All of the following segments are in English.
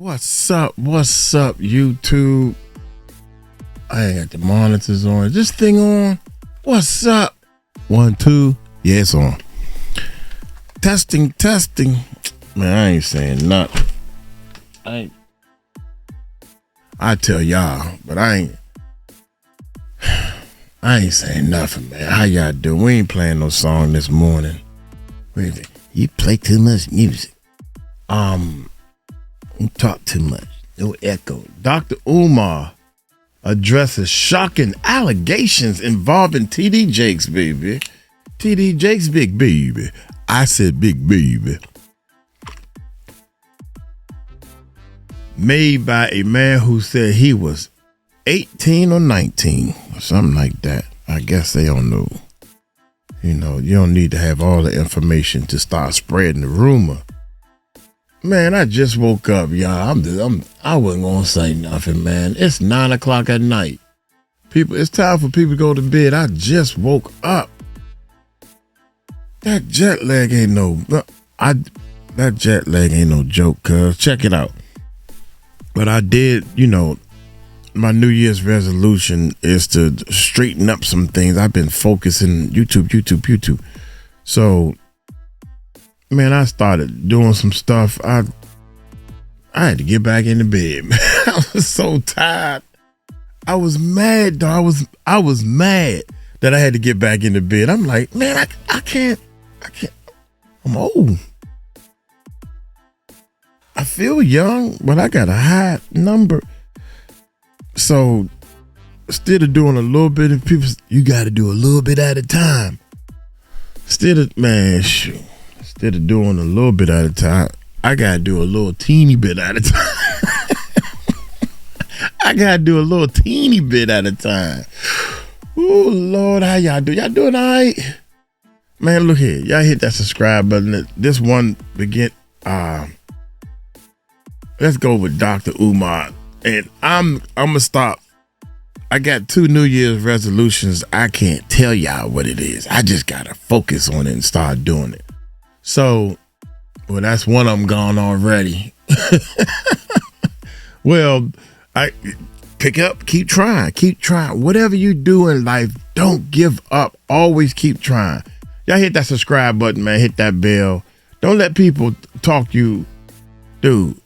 What's up? What's up, YouTube? I ain't got the monitors on. Is this thing on? What's up? 1, 2. Yeah, it's on. Testing. Man, I ain't saying nothing. I tell y'all, but I ain't saying nothing, man. How y'all doing? We ain't playing no song this morning. You play too much music. You talk too much. No echo. Dr. Umar addresses shocking allegations involving TD Jakes, baby. TD Jakes, big baby. I said big baby. Made by a man who said he was 18 or 19 or something like that. I guess they don't know. You know, you don't need to have all the information to start spreading the rumor. Man, I just woke up, y'all. I wasn't gonna say nothing, man. It's 9 o'clock at night. It's time for people to go to bed. I just woke up. That jet lag ain't no joke, cuz. Check it out. But I did, my New Year's resolution is to straighten up some things. I've been focusing YouTube. So, man, I started doing some stuff. I had to get back into bed, man. I was so tired. I was mad, though. I was mad that I had to get back into bed. I'm like, man, I can't. I'm old. I feel young, but I got a high number. So instead of doing a little bit of people, you got to do a little bit at a time. Instead of doing a little bit at a time, I got to do a little teeny bit at a time. I got to do a little teeny bit at a time. Oh, Lord, how y'all do? Y'all doing all right? Man, look here. Y'all hit that subscribe button. This one begin. Let's go with Dr. Umar. And I'm going to stop. I got 2 New Year's resolutions. I can't tell y'all what it is. I just got to focus on it and start doing it. So, well, that's one of them gone already. Well, I pick up, keep trying. Whatever you do in life, don't give up. Always keep trying. Y'all hit that subscribe button, man. Hit that bell. Don't let people talk you. Dude,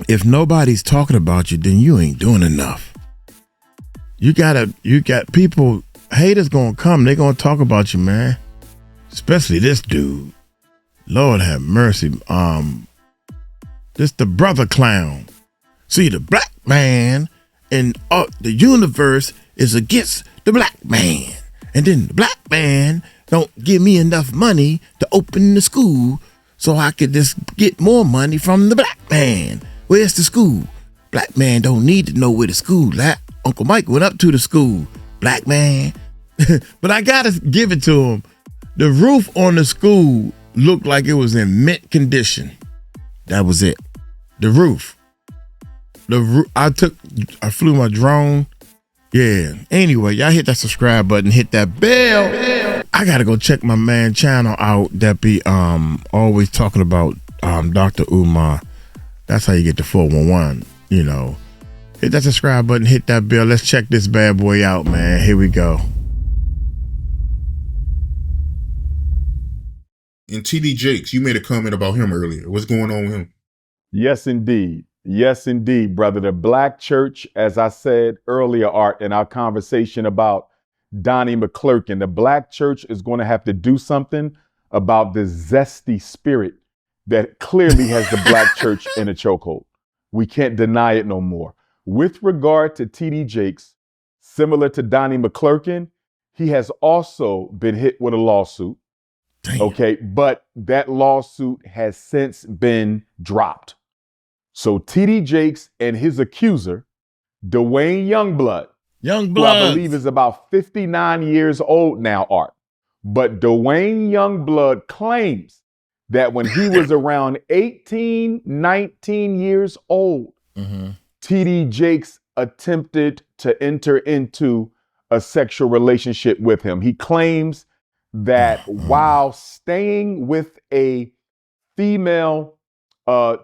if nobody's talking about you, then you ain't doing enough. You got people, haters gonna come. They gonna talk about you, man. Especially this dude. Lord have mercy. This the brother clown. See, the black man in the universe is against the black man. And then the black man don't give me enough money to open the school so I could just get more money from the black man. Where's the school? Black man don't need to know where the school at. Uncle Mike went up to the school. Black man. But I gotta give it to him. The roof on the school looked like it was in mint condition. That was it. The roof. I flew my drone. Yeah. Anyway, y'all hit that subscribe button, hit that bell. I gotta go check my man channel out that be always talking about Dr. Umar. That's how you get the 411, Hit that subscribe button, hit that bell. Let's check this bad boy out, man. Here we go. And TD Jakes, you made a comment about him earlier. What's going on with him? Yes, indeed. Yes, indeed, brother. The black church, as I said earlier, Art, in our conversation about Donnie McClurkin, the black church is going to have to do something about the zesty spirit that clearly has the black church in a chokehold. We can't deny it no more. With regard to TD Jakes, similar to Donnie McClurkin, he has also been hit with a lawsuit. Damn. Okay, but that lawsuit has since been dropped. So TD Jakes and his accuser, Dwayne Youngblood, who I believe is about 59 years old now, Art. But Dwayne Youngblood claims that when he was around 18, 19 years old, TD Jakes attempted to enter into a sexual relationship with him. He claims that while staying with a female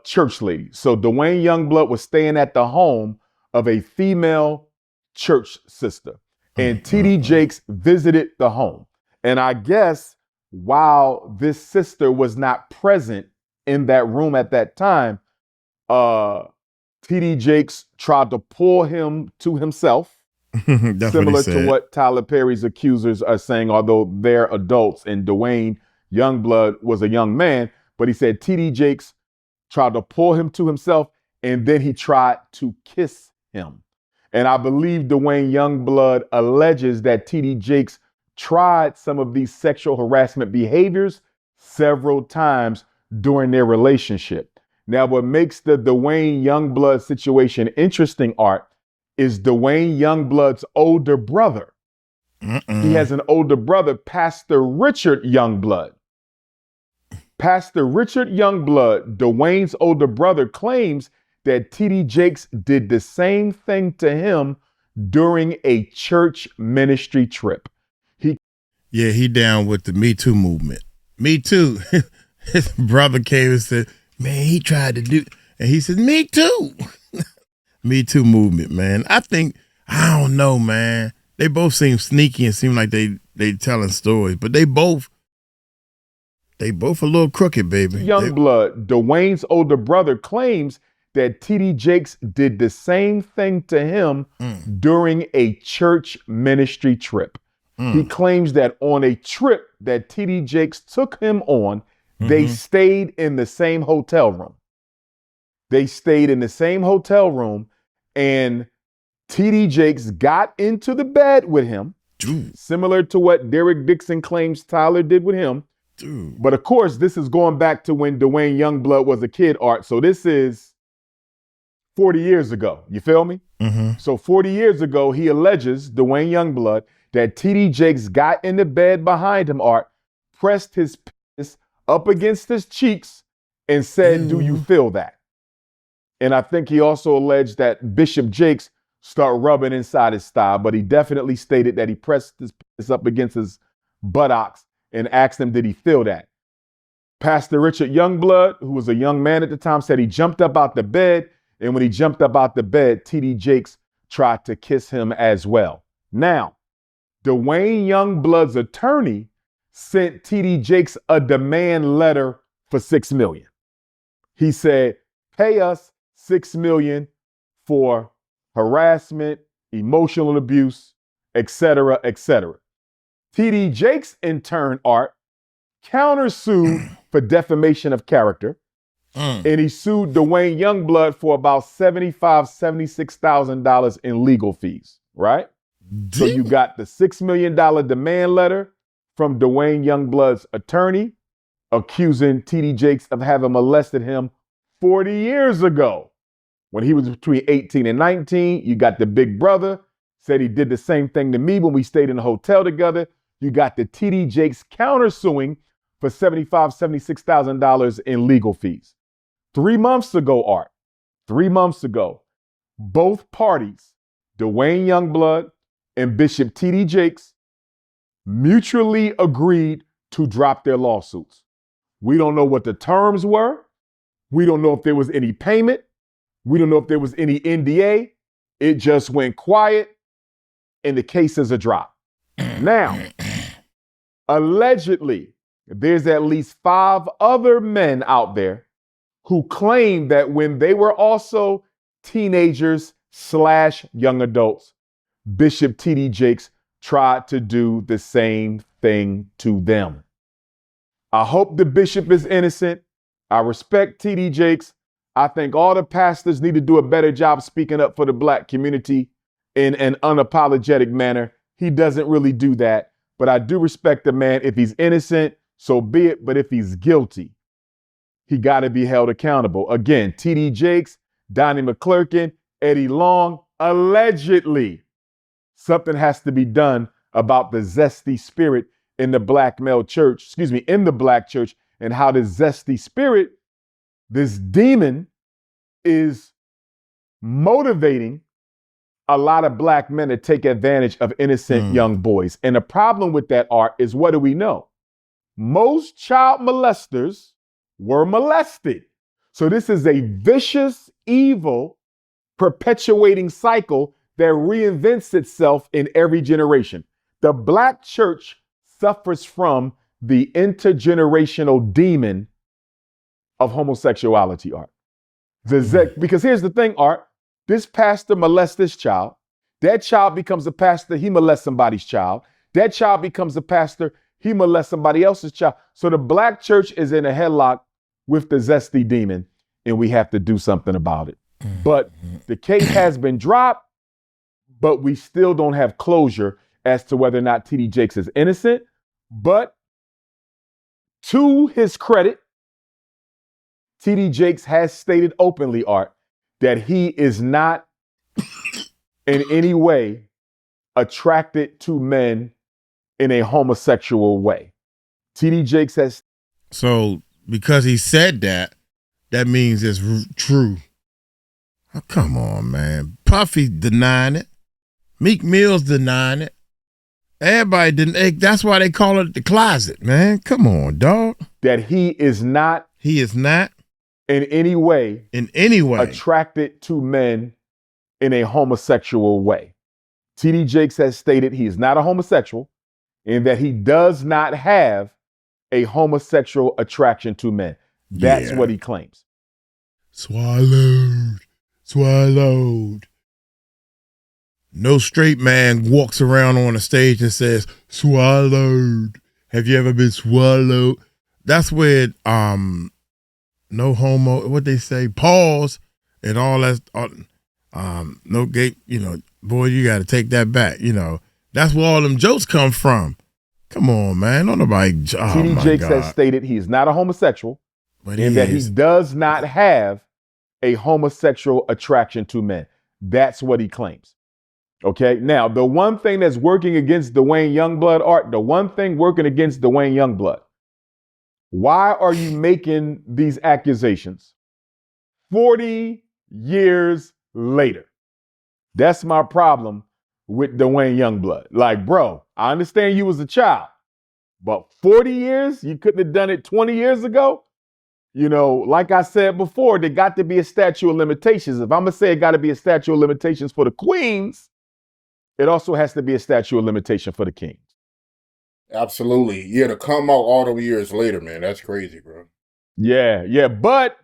church lady. So Dwayne Youngblood was staying at the home of a female church sister. And TD Jakes visited the home. And I guess while this sister was not present in that room at that time, TD Jakes tried to pull him to himself. Similar to what Tyler Perry's accusers are saying, although they're adults and Dwayne Youngblood was a young man. But he said TD Jakes tried to pull him to himself, and then he tried to kiss him. And I believe Dwayne Youngblood alleges that TD Jakes tried some of these sexual harassment behaviors several times during their relationship. Now, what makes the Dwayne Youngblood situation interesting, Art, is Dwayne Youngblood's older brother. He has an older brother, Pastor Richard Youngblood. Pastor Richard Youngblood, Dwayne's older brother, claims that TD Jakes did the same thing to him during a church ministry trip. He down with the Me Too movement. Me Too. His brother came and said, man, he tried to do, and he said, me too. Me Too movement, man. I don't know, man. They both seem sneaky and seem like they telling stories, but they both a little crooked, baby. Youngblood, Dwayne's older brother, claims that TD Jakes did the same thing to him during a church ministry trip. He claims that on a trip that TD Jakes took him on, they stayed in the same hotel room. And TD Jakes got into the bed with him, similar to what Derek Dixon claims Tyler did with him. But of course, this is going back to when Dwayne Youngblood was a kid, Art. So this is 40 years ago. You feel me? So 40 years ago, he alleges, Dwayne Youngblood, that TD Jakes got in the bed behind him, Art, pressed his penis up against his cheeks and said, do you feel that? And I think he also alleged that Bishop Jakes started rubbing inside his thigh, but he definitely stated that he pressed his penis up against his buttocks and asked him, did he feel that? Pastor Richard Youngblood, who was a young man at the time, said he jumped up out the bed, and when he jumped up out the bed, TD Jakes tried to kiss him as well. Now, Dwayne Youngblood's attorney sent TD Jakes a demand letter for $6 million. He said, pay us $6 million for harassment, emotional abuse, etc., etc. TD Jakes, in turn, Art, countersued for defamation of character, and he sued Dwayne Youngblood for about $76,000 in legal fees, right? So you got the $6 million demand letter from Dwayne Youngblood's attorney accusing TD Jakes of having molested him 40 years ago when he was between 18 and 19. You got the big brother, said he did the same thing to me when we stayed in a hotel together. You got the TD Jakes countersuing for $76,000 in legal fees. 3 months ago, Art, 3 months ago, both parties, Dwayne Youngblood and Bishop TD Jakes, mutually agreed to drop their lawsuits. We don't know what the terms were. We don't know if there was any payment. We don't know if there was any NDA. It just went quiet and the case is a drop. Now, allegedly, there's at least 5 other men out there who claim that when they were also teenagers/young adults, Bishop TD Jakes tried to do the same thing to them. I hope the bishop is innocent. I respect TD Jakes. I think all the pastors need to do a better job speaking up for the Black community in an unapologetic manner. He doesn't really do that, but I do respect the man. If he's innocent, so be it. But if he's guilty, he got to be held accountable. Again, TD Jakes, Donnie McClurkin, Eddie Long, allegedly, something has to be done about the zesty spirit in the Black church, in the Black church, and how this zesty spirit, this demon, is motivating a lot of Black men to take advantage of innocent young boys. And the problem with that, Art, is what do we know? Most child molesters were molested. So this is a vicious, evil, perpetuating cycle that reinvents itself in every generation. The black church suffers from the intergenerational demon of homosexuality, Art. Because here's the thing, Art. This pastor molests this child. That child becomes a pastor. He molests somebody's child. That child becomes a pastor. He molests somebody else's child. So the black church is in a headlock with the zesty demon, and we have to do something about it. But the case has been dropped, but we still don't have closure as to whether or not T.D. Jakes is innocent. But to his credit, T.D. Jakes has stated openly, Art, that he is not in any way attracted to men in a homosexual way. T.D. Jakes has. So because he said that, that means it's true. Oh, come on, man. Puffy denying it. Meek Mill's denying it. Everybody didn't. That's why they call it the closet, man. Come on, dog. That he is not. He is not in any way. In any way. Attracted to men in a homosexual way. T.D. Jakes has stated he is not a homosexual and that he does not have a homosexual attraction to men. That's what he claims. Swallowed. No straight man walks around on a stage and says, swallowed. Have you ever been swallowed? That's where no homo, what they say, pause and all that. No gay, boy, you got to take that back. That's where all them jokes come from. Come on, man. Don't nobody. T.D. Jakes has stated he is not a homosexual, and that he does not have a homosexual attraction to men. That's what he claims. Okay. Now, the one thing that's working against Dwayne Youngblood, Art, why are you making these accusations 40 years later? That's my problem with Dwayne Youngblood. Like, bro, I understand you was a child, but 40 years? You couldn't have done it 20 years ago? Like I said before, there got to be a statute of limitations. If I'm going to say it got to be a statute of limitations for the queens, it also has to be a statute of limitation for the kings. Absolutely. Yeah, to come out all the years later, man, that's crazy, bro. Yeah, but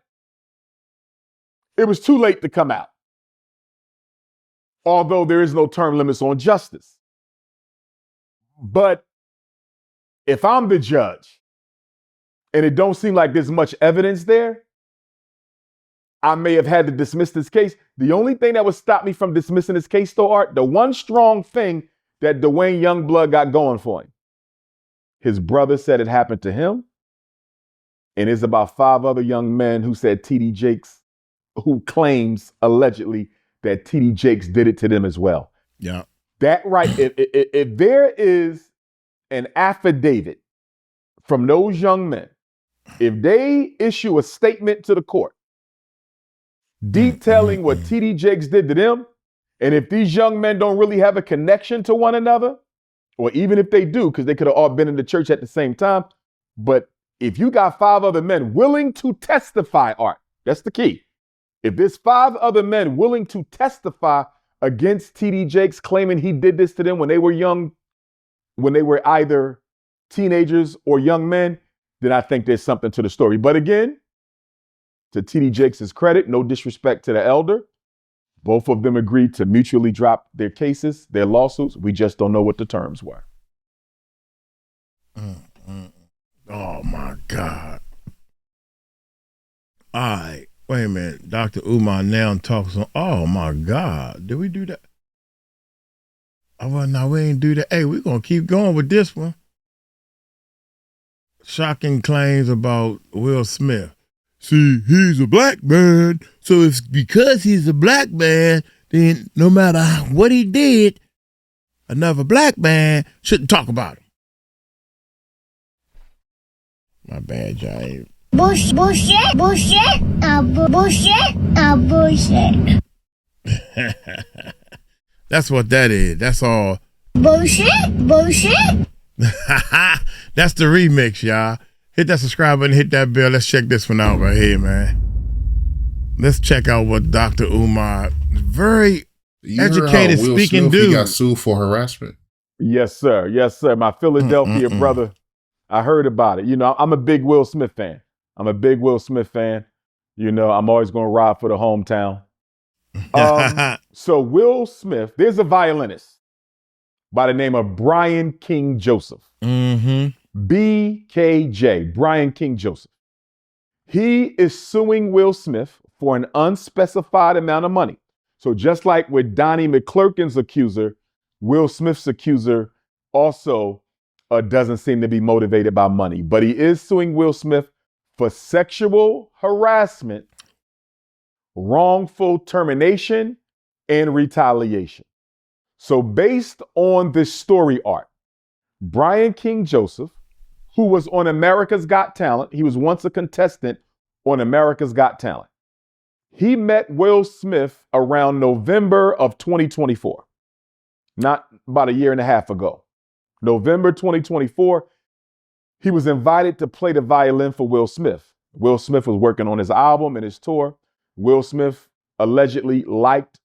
it was too late to come out. Although there is no term limits on justice. But if I'm the judge and it don't seem like there's much evidence there, I may have had to dismiss this case. The only thing that would stop me from dismissing this case, though, Art, the one strong thing that Dwayne Youngblood got going for him, his brother said it happened to him, and there's about 5 other young men who said T.D. Jakes, who claims allegedly that T.D. Jakes did it to them as well. Yeah. That right. If there is an affidavit from those young men, if they issue a statement to the court detailing what T.D. Jakes did to them, and if these young men don't really have a connection to one another, or even if they do, because they could have all been in the church at the same time, but if you got 5 other men willing to testify, Art, that's the key. If there's 5 other men willing to testify against T.D. Jakes, claiming he did this to them when they were young, when they were either teenagers or young men, then I think there's something to the story. But again, to T.D. Jakes' credit, no disrespect to the elder, both of them agreed to mutually drop their cases, their lawsuits. We just don't know what the terms were. Oh, my God. All right. Wait a minute. Dr. Umar now talks on, oh, my God. Did we do that? Oh, well, no, we ain't do that. Hey, we're going to keep going with this one. Shocking claims about Will Smith. See, he's a black man, so it's because he's a black man, then no matter what he did, another black man shouldn't talk about him. My bad, Jay. Bullshit. That's what that is. That's all. Bullshit. That's the remix, y'all. Hit that subscribe button, hit that bell. Let's check this one out right here, man. Let's check out what Dr. Umar, very You heard how educated Will speaking Smith, dude. He got sued for harassment. Yes, sir. Yes, sir. My Philadelphia brother, I heard about it. You know, I'm a big Will Smith fan. You know, I'm always going to ride for the hometown. So Will Smith, there's a violinist by the name of Brian King Joseph. BKJ, Brian King Joseph. He is suing Will Smith for an unspecified amount of money. So just like with Donnie McClurkin's accuser, Will Smith's accuser also doesn't seem to be motivated by money. But he is suing Will Smith for sexual harassment, wrongful termination, and retaliation. So based on this story arc, Brian King Joseph, who was on America's Got Talent, he was once a contestant on America's Got Talent. He met Will Smith around November of 2024, not about a year and a half ago. November 2024, he was invited to play the violin for Will Smith. Will Smith was working on his album and his tour. Will Smith allegedly liked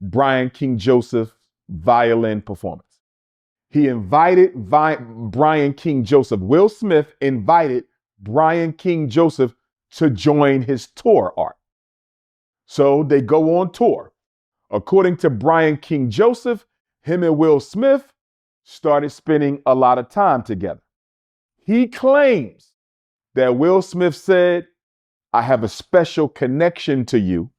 Brian King Joseph's violin performance. He invited Brian King Joseph. Will Smith invited Brian King Joseph to join his tour arc. So they go on tour. According to Brian King Joseph, him and Will Smith started spending a lot of time together. He claims that Will Smith said, "I have a special connection to you,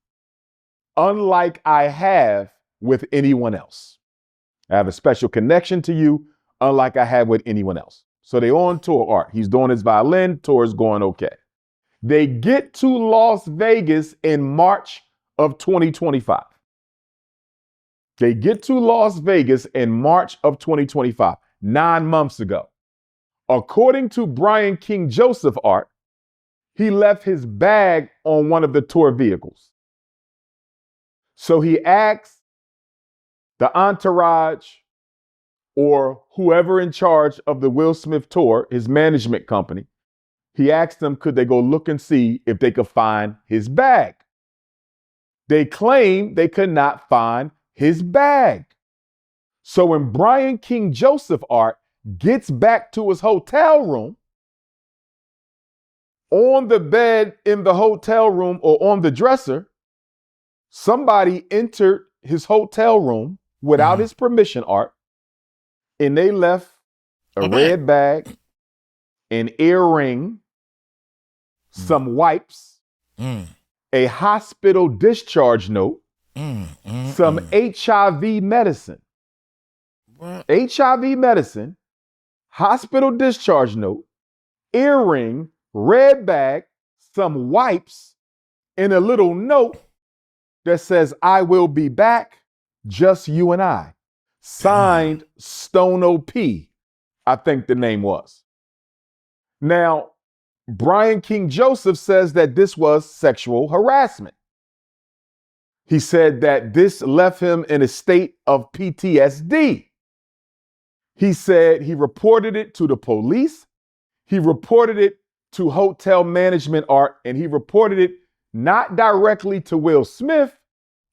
unlike I have with anyone else. I have a special connection to you, unlike I have with anyone else." So they on tour art. He's doing his violin, tour is going okay. They get to Las Vegas in March of 2025. They get to Las Vegas in March of 2025, 9 months ago. According to Brian King Joseph art, he left his bag on one of the tour vehicles. So he asked the entourage or whoever in charge of the Will Smith tour, his management company, he asked them, could they go look and see if they could find his bag? They claimed they could not find his bag. So when Brian King Joseph art gets back to his hotel room, on the bed in the hotel room or on the dresser, somebody entered his hotel room without his permission, art, and they left a red bag, an earring, some wipes, a hospital discharge note, some HIV medicine. HIV medicine, hospital discharge note, earring, red bag, some wipes, and a little note that says, "I will be back, just you and I." Signed Stone O.P., I think the name was. Now, Brian King Joseph says that this was sexual harassment. He said that this left him in a state of PTSD. He said he reported it to the police. He reported it to hotel management art, and he reported it not directly to Will Smith,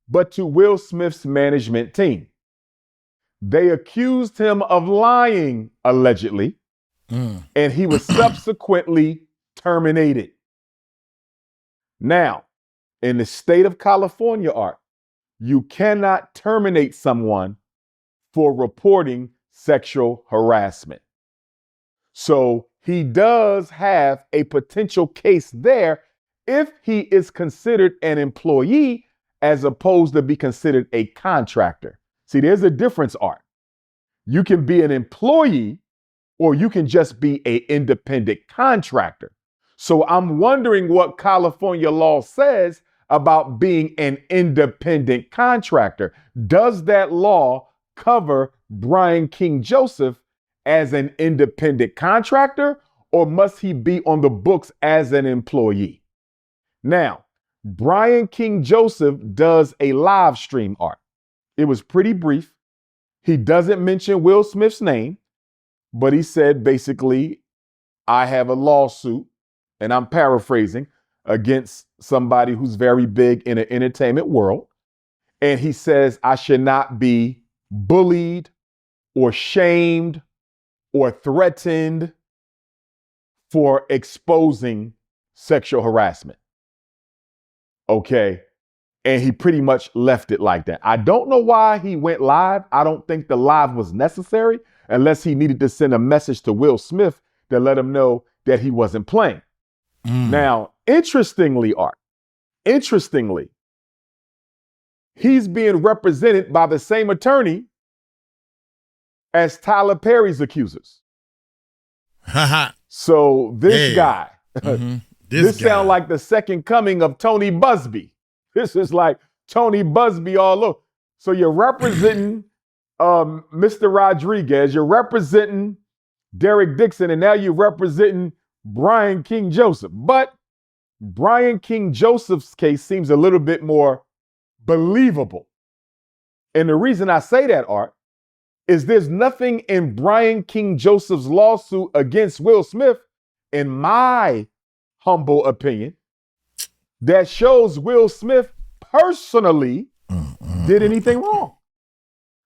but to Will Smith's management team. They accused him of lying, allegedly, and he was subsequently terminated. Now, in the state of California, art, you cannot terminate someone for reporting sexual harassment. So he does have a potential case there if he is considered an employee as opposed to be considered a contractor. See, there's a difference, art. You can be an employee or you can just be an independent contractor. So I'm wondering what California law says about being an independent contractor. Does that law cover Brian King Joseph as an independent contractor, or must he be on the books as an employee? Now, Brian King Joseph does a live stream art. It was pretty brief. He doesn't mention Will Smith's name, but he said basically, "I have a lawsuit," and I'm paraphrasing, against somebody who's very big in the entertainment world. And he says, I should not be bullied or shamed or threatened for exposing sexual harassment. Okay. And he pretty much left it like that. I don't know why he went live. I don't think the live was necessary unless he needed to send a message to Will Smith to let him know that he wasn't playing. Now, interestingly, he's being represented by the same attorney as Tyler Perry's accusers. So this guy, this sounds like the second coming of Tony Busby. This is like Tony Busby all over. So you're representing Mr. Rodriguez, you're representing Derek Dixon, and now you're representing Brian King Joseph. But Brian King Joseph's case seems a little bit more believable. And the reason I say that, Art, is there's nothing in Brian King Joseph's lawsuit against Will Smith, in my humble opinion, that shows Will Smith personally did anything wrong.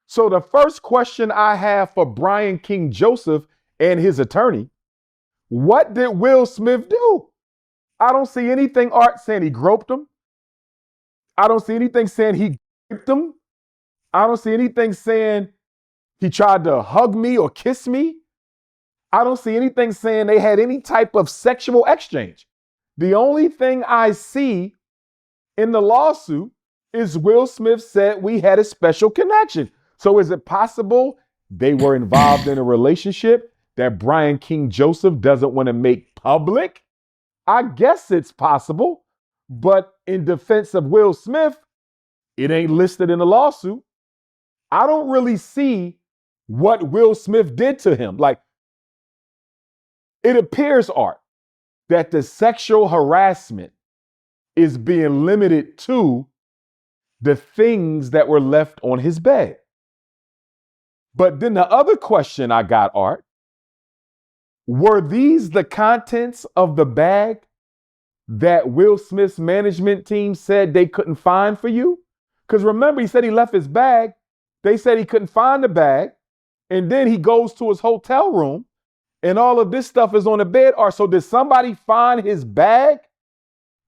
So the first question I have for Brian King Joseph and his attorney, what did Will Smith do? I don't see anything, Art, saying he groped him. I don't see anything saying he raped him. I don't see anything saying he tried to hug me or kiss me. I don't see anything saying they had any type of sexual exchange. The only thing I see in the lawsuit is Will Smith said we had a special connection. So is it possible they were involved in a relationship that Brian King Joseph doesn't want to make public? I guess it's possible. But in defense of Will Smith, it ain't listed in the lawsuit. I don't really see what Will Smith did to him. Like, it appears, Art, that the sexual harassment is being limited to the things that were left on his bed. But then the other question I got, Art, were these the contents of the bag that Will Smith's management team said they couldn't find for you? Because remember, he said he left his bag. They said he couldn't find the bag. And then he goes to his hotel room and all of this stuff is on the bed. Or so did somebody find his bag?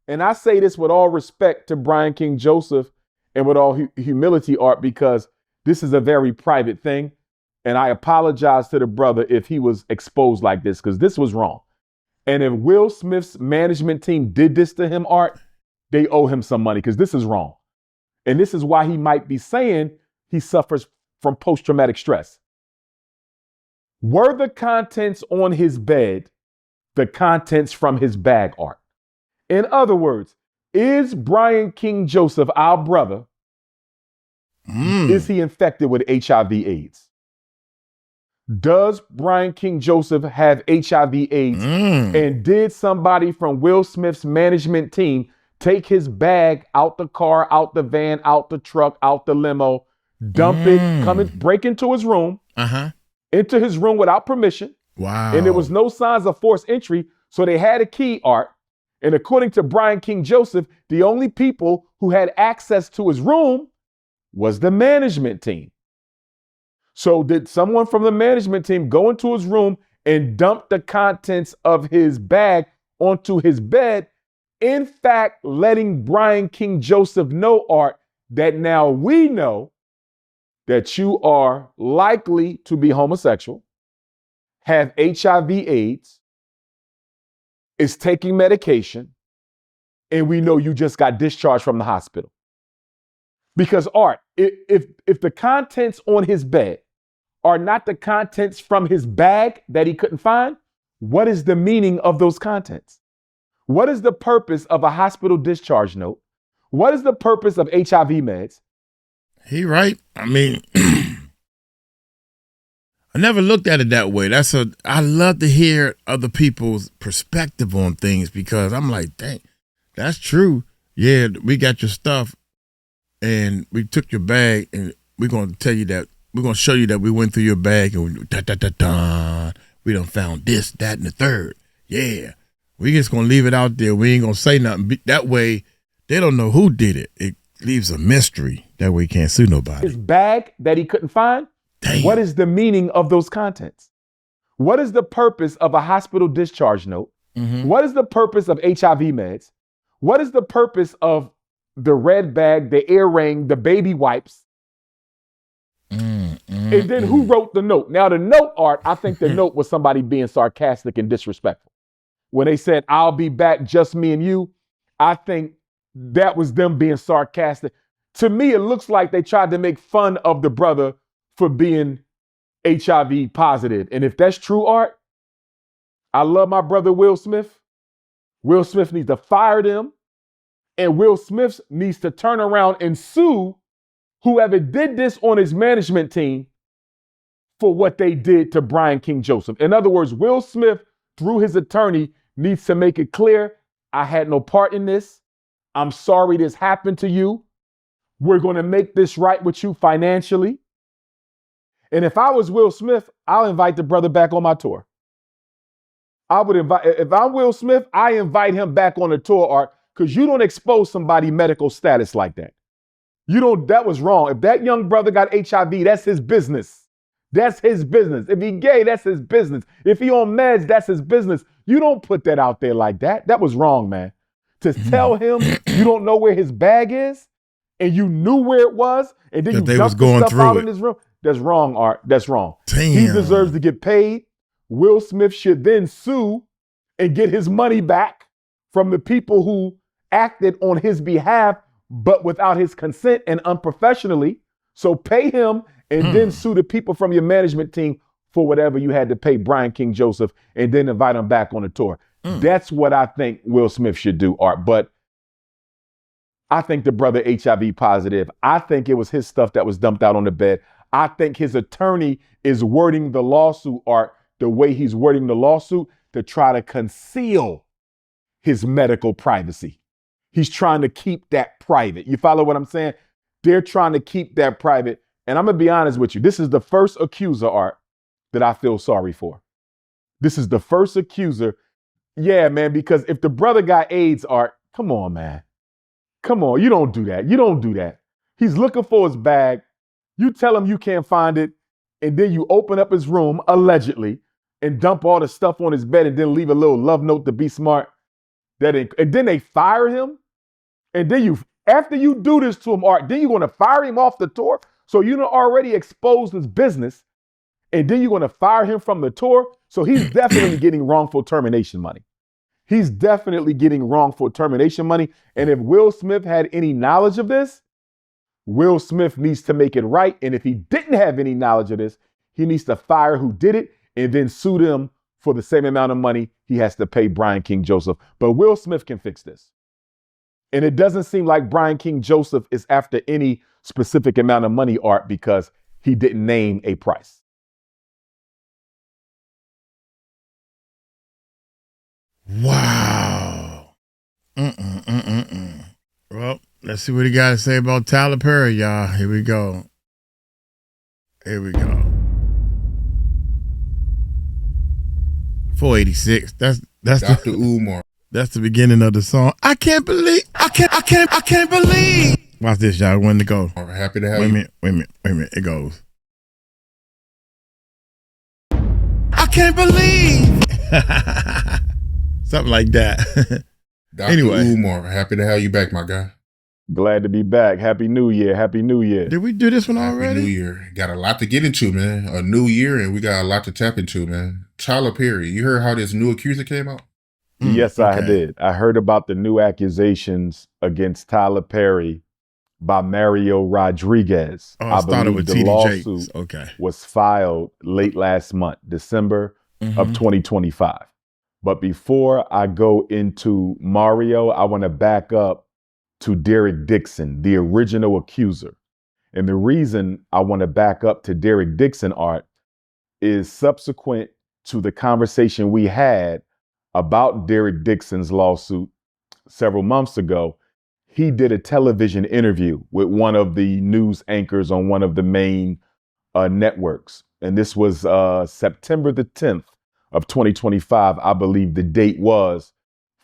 And I say this with all respect to Brian King Joseph and with all humility, Art, because this is a very private thing. And I apologize to the brother if he was exposed like this, because this was wrong. And if Will Smith's management team did this to him, Art, they owe him some money because this is wrong. And this is why he might be saying he suffers from post-traumatic stress. Were the contents on his bed the contents from his bag, Art? In other words, is Brian King Joseph, our brother, is he infected with HIV/AIDS? Does Brian King Joseph have HIV/AIDS? And did somebody from Will Smith's management team take his bag out the car, out the van, out the truck, out the limo, dump it, break into his room, into his room without permission? Wow. And there was no signs of forced entry. So they had a key, Art. And according to Brian King Joseph, the only people who had access to his room was the management team. So did someone from the management team go into his room and dump the contents of his bag onto his bed, in fact, letting Brian King Joseph know, Art, that now we know that you are likely to be homosexual, have HIV/AIDS, is taking medication, and we know you just got discharged from the hospital. Because, Art, if the contents on his bed are not the contents from his bag that he couldn't find, what is the meaning of those contents? What is the purpose of a hospital discharge note? What is the purpose of HIV meds? He right. I mean, I never looked at it that way. I love to hear other people's perspective on things because I'm like, dang, that's true. Yeah, we got your stuff and we took your bag and we're going to tell you that, we're going to show you that we went through your bag and we done found this, that, and the third. Yeah. We just gonna leave it out there. We ain't gonna say nothing. That way, they don't know who did it. It leaves a mystery. That way, he can't sue nobody. His bag that he couldn't find. Damn. What is the meaning of those contents? What is the purpose of a hospital discharge note? Mm-hmm. What is the purpose of HIV meds? What is the purpose of the red bag, the earring, the baby wipes? And then who wrote the note? Now, the note, Art, I think the note was somebody being sarcastic and disrespectful. When they said, I'll be back, just me and you, I think that was them being sarcastic. To me, it looks like they tried to make fun of the brother for being HIV positive. And if that's true, Art, I love my brother Will Smith. Will Smith needs to fire them. And Will Smith needs to turn around and sue whoever did this on his management team for what they did to Brian King Joseph. In other words, Will Smith, through his attorney, needs to make it clear, I had no part in this. I'm sorry this happened to you. We're going to make this right with you financially. And if I was Will Smith, I'll invite the brother back on my tour. If I'm Will Smith, I invite him back on the tour, Art, because you don't expose somebody's medical status like that. That was wrong. If that young brother got HIV, that's his business. That's his business. If he gay, that's his business. If he on meds, that's his business. You don't put that out there like that. That was wrong, man. To tell him you don't know where his bag is and you knew where it was and then you dumped the stuff out in his room. That's wrong, Art. That's wrong. Damn. He deserves to get paid. Will Smith should then sue and get his money back from the people who acted on his behalf, but without his consent and unprofessionally. So pay him and then sue the people from your management team for whatever you had to pay Brian King Joseph and then invite him back on the tour. That's what I think Will Smith should do, Art. But I think the brother HIV positive. I think it was his stuff that was dumped out on the bed. I think his attorney is wording the lawsuit, Art, the way he's wording the lawsuit to try to conceal his medical privacy. He's trying to keep that private. You follow what I'm saying? They're trying to keep that private. And I'm going to be honest with you. This is the first accuser, Art, that I feel sorry for. This is the first accuser. Yeah, man, because if the brother got AIDS, Art, come on, man. Come on. You don't do that. You don't do that. He's looking for his bag. You tell him you can't find it. And then you open up his room, allegedly, and dump all the stuff on his bed and then leave a little love note to be smart. And then they fire him. And then after you do this to him, Art, then you're going to fire him off the tour. So you already exposed his business. And then you're going to fire him from the tour. So he's definitely getting wrongful termination money. He's definitely getting wrongful termination money. And if Will Smith had any knowledge of this, Will Smith needs to make it right. And if he didn't have any knowledge of this, he needs to fire who did it and then sue them for the same amount of money he has to pay Brian King Joseph. But Will Smith can fix this. And it doesn't seem like Brian King Joseph is after any specific amount of money, Art, because he didn't name a price. Wow. Well, let's see what he got to say about Tyler Perry, y'all. Here we go. 486. That's Dr. Umar. That's the beginning of the song. I can't believe. Watch this, y'all. When to go. Happy to have Wait you. a minute. It goes. I can't believe. Something like that. Dr. Anyway. Umar, happy to have you back, my guy. Glad to be back. Happy New Year. Happy New Year. Did we do this one already? Happy New Year. Got a lot to get into, man. A new year, and we got a lot to tap into, man. Tyler Perry, you heard how this new accuser came out? Yes, I did. I heard about the new accusations against Tyler Perry by Mario Rodriguez. Oh, I started with the TD lawsuit Jakes. Okay. was filed late last month, December of 2025. But before I go into Mario, I want to back up to Derek Dixon, the original accuser. And the reason I want to back up to Derek Dixon, Art, is subsequent to the conversation we had about Derek Dixon's lawsuit several months ago. He did a television interview with one of the news anchors on one of the main networks. And this was September the 10th of 2025, I believe the date was,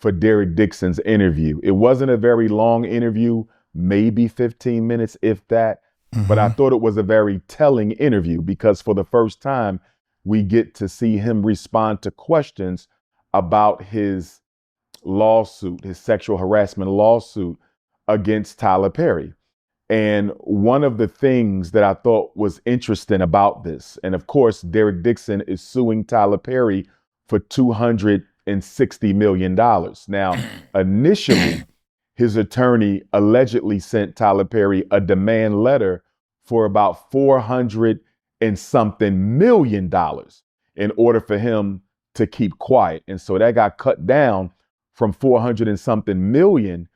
for Derek Dixon's interview. It wasn't a very long interview, maybe 15 minutes, if that. But I thought it was a very telling interview because for the first time, we get to see him respond to questions about his lawsuit, his sexual harassment lawsuit against Tyler Perry. And one of the things that I thought was interesting about this, and of course, Derek Dixon is suing Tyler Perry for $260 million. Now, initially, his attorney allegedly sent Tyler Perry a demand letter for about $400 and something million in order for him to keep quiet. And so that got cut down from 400 and something million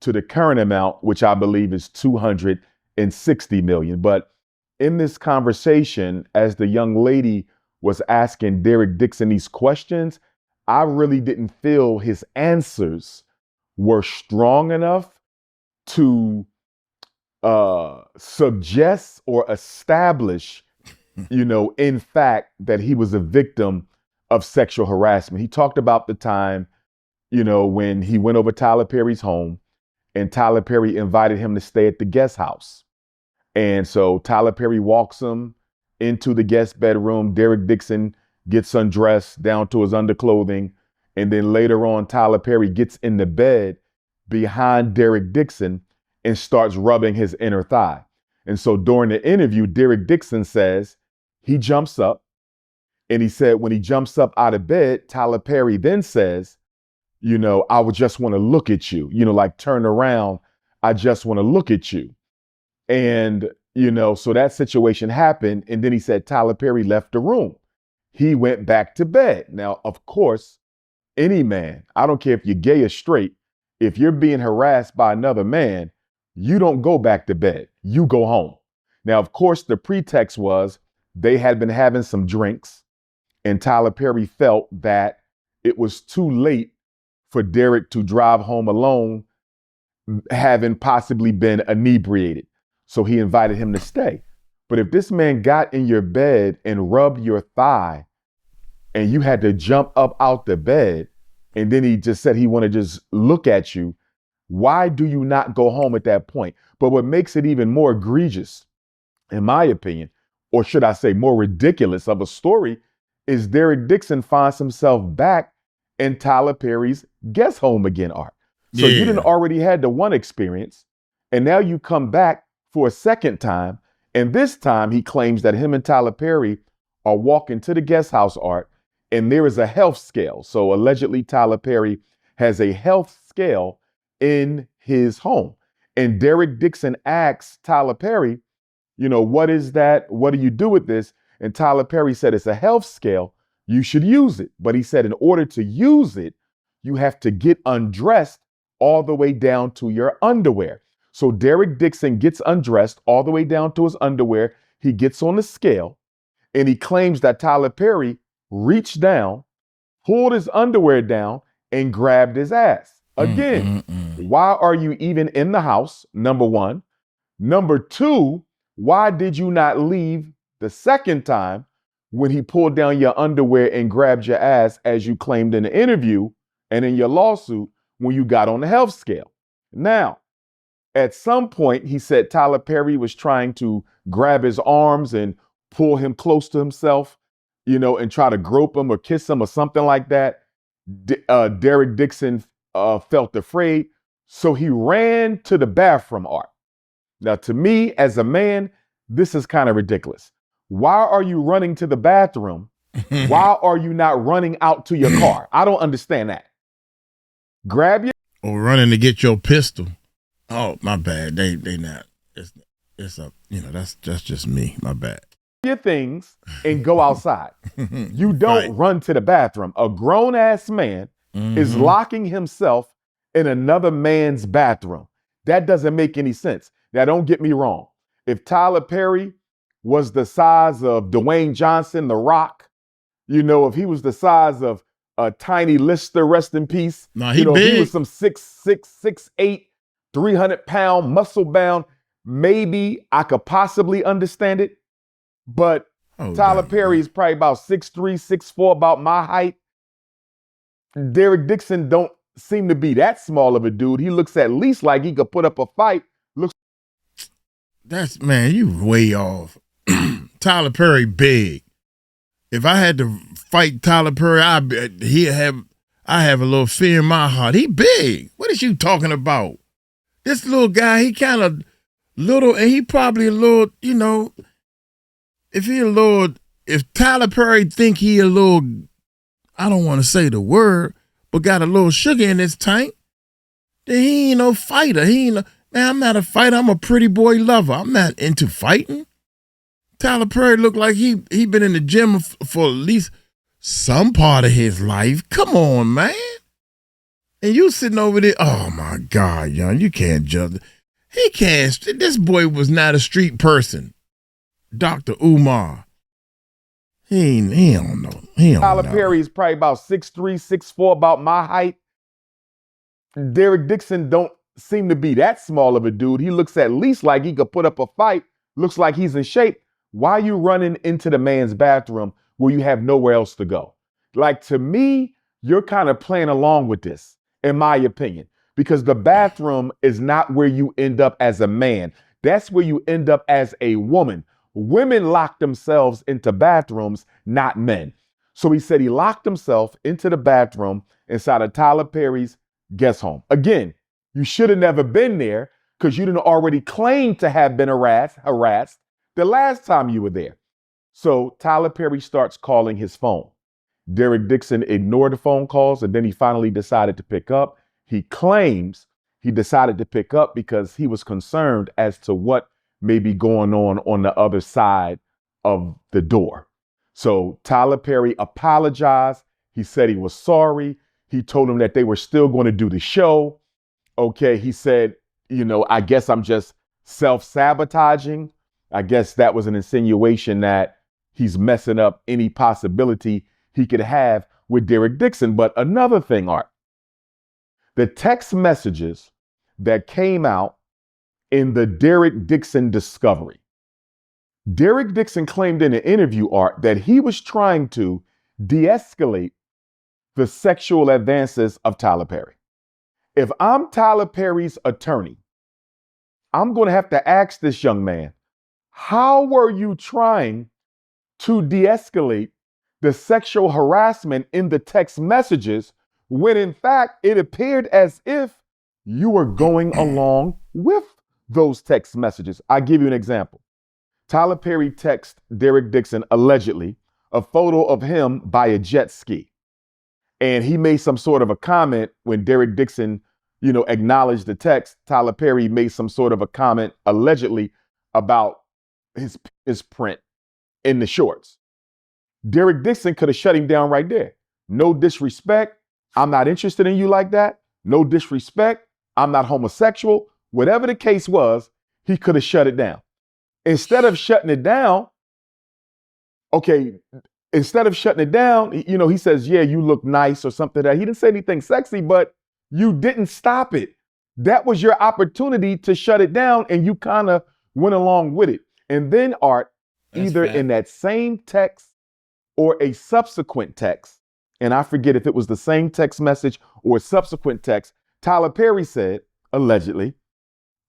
to the current amount, which I believe is 260 million. But in this conversation, as the young lady was asking Derek Dixon these questions, I really didn't feel his answers were strong enough to suggest or establish, in fact, that he was a victim of sexual harassment. He talked about the time, when he went over Tyler Perry's home and Tyler Perry invited him to stay at the guest house. And so Tyler Perry walks him into the guest bedroom. Derek Dixon gets undressed down to his underclothing. And then later on, Tyler Perry gets in the bed behind Derek Dixon and starts rubbing his inner thigh. And so during the interview, Derek Dixon says he jumps up, and he said when he jumps up out of bed, Tyler Perry then says, I would just want to look at you, like turn around. I just want to look at you. And, so that situation happened. And then he said Tyler Perry left the room. He went back to bed. Now, of course, any man, I don't care if you're gay or straight, if you're being harassed by another man, you don't go back to bed. You go home. Now, of course, the pretext was they had been having some drinks, and Tyler Perry felt that it was too late for Derek to drive home alone, having possibly been inebriated. So he invited him to stay. But if this man got in your bed and rubbed your thigh and you had to jump up out the bed, and then he just said he wanted to just look at you, why do you not go home at that point? But what makes it even more egregious, in my opinion, or should I say more ridiculous of a story, is Derek Dixon finds himself back in Tyler Perry's guest home again, Art. So you didn't already had the one experience, and now you come back for a second time, and this time he claims that him and Tyler Perry are walking to the guest house, Art, and there is a health scale. So allegedly Tyler Perry has a health scale in his home. And Derek Dixon asks Tyler Perry, what is that? What do you do with this? And Tyler Perry said, it's a health scale. You should use it. But he said, in order to use it, you have to get undressed all the way down to your underwear. So Derek Dixon gets undressed all the way down to his underwear. He gets on the scale, and he claims that Tyler Perry reached down, pulled his underwear down, and grabbed his ass. Again, why are you even in the house? Number one. Number two, why did you not leave the second time when he pulled down your underwear and grabbed your ass, as you claimed in the interview and in your lawsuit, when you got on the health scale? Now, at some point, he said Tyler Perry was trying to grab his arms and pull him close to himself, and try to grope him or kiss him or something like that. Derek Dixon felt afraid, so he ran to the bathroom, Art. Now, to me, as a man, this is kind of ridiculous. Why are you running to the bathroom? Why are you not running out to your car? I don't understand that. Grab your... Or running to get your pistol. Oh, my bad. They not. It's a, that's just me. My bad. Your things and go outside. You don't run to the bathroom. A grown-ass man is locking himself in another man's bathroom. That doesn't make any sense. Now, don't get me wrong. If Tyler Perry was the size of Dwayne Johnson, The Rock, if he was the size of Tiny Lister, rest in peace. No, he big. If he was some 6'6", 6'8", 300-pound, muscle-bound, maybe I could possibly understand it. But Tyler Perry is probably about 6'3", 6'4", about my height. Derek Dixon don't seem to be that small of a dude. He looks at least like he could put up a fight. That's, man, you way off. Tyler Perry big. If I had to fight Tyler Perry, I have a little fear in my heart. He big. What is you talking about? This little guy, he kind of little, and he probably a little, you know, if Tyler Perry think he a little, I don't want to say the word, but got a little sugar in his tank, then he ain't no fighter. Man, I'm not a fighter. I'm a pretty boy lover. I'm not into fighting. Tyler Perry looked like he been in the gym for at least some part of his life. Come on, man. And you sitting over there, oh my God, young, you can't judge. He can't. This boy was not a street person. Dr. Umar. He don't know. He don't Tyler know. Perry is probably about 6'3", 6'4", about my height. Derek Dixon don't seem to be that small of a dude. He looks at least like he could put up a fight. Looks like he's in shape. Why are you running into the man's bathroom where you have nowhere else to go? Like, to me, you're kind of playing along with this, in my opinion, because the bathroom is not where you end up as a man. That's where you end up as a woman. Women lock themselves into bathrooms, not men. So he said he locked himself into the bathroom inside of Tyler Perry's guest home. Again, you should have never been there because you didn't already claim to have been harassed the last time you were there. So Tyler Perry starts calling his phone. Derek Dixon ignored the phone calls, and then he finally decided to pick up. He claims he decided to pick up because he was concerned as to what may be going on the other side of the door. So Tyler Perry apologized. He said he was sorry. He told him that they were still going to do the show. Okay, he said, I guess I'm just self-sabotaging. I guess that was an insinuation that he's messing up any possibility he could have with Derek Dixon. But another thing, Art, the text messages that came out in the Derek Dixon discovery. Derek Dixon claimed in an interview, Art, that he was trying to de-escalate the sexual advances of Tyler Perry. If I'm Tyler Perry's attorney, I'm going to have to ask this young man, how were you trying to de-escalate the sexual harassment in the text messages when in fact it appeared as if you were going along with those text messages? I'll give you an example. Tyler Perry texted Derek Dixon allegedly a photo of him by a jet ski. And he made some sort of a comment when Derek Dixon, acknowledged the text. Tyler Perry made some sort of a comment allegedly about his print in the shorts. Derek Dixon could have shut him down right there. No disrespect. I'm not interested in you like that. No disrespect. I'm not homosexual. Whatever the case was, he could have shut it down. Instead of shutting it down, he says, yeah, you look nice or something. That he didn't say anything sexy, but you didn't stop it. That was your opportunity to shut it down, and you kind of went along with it. And then, Art, either in that same text or a subsequent text, and I forget if it was the same text message or a subsequent text, Tyler Perry said, allegedly,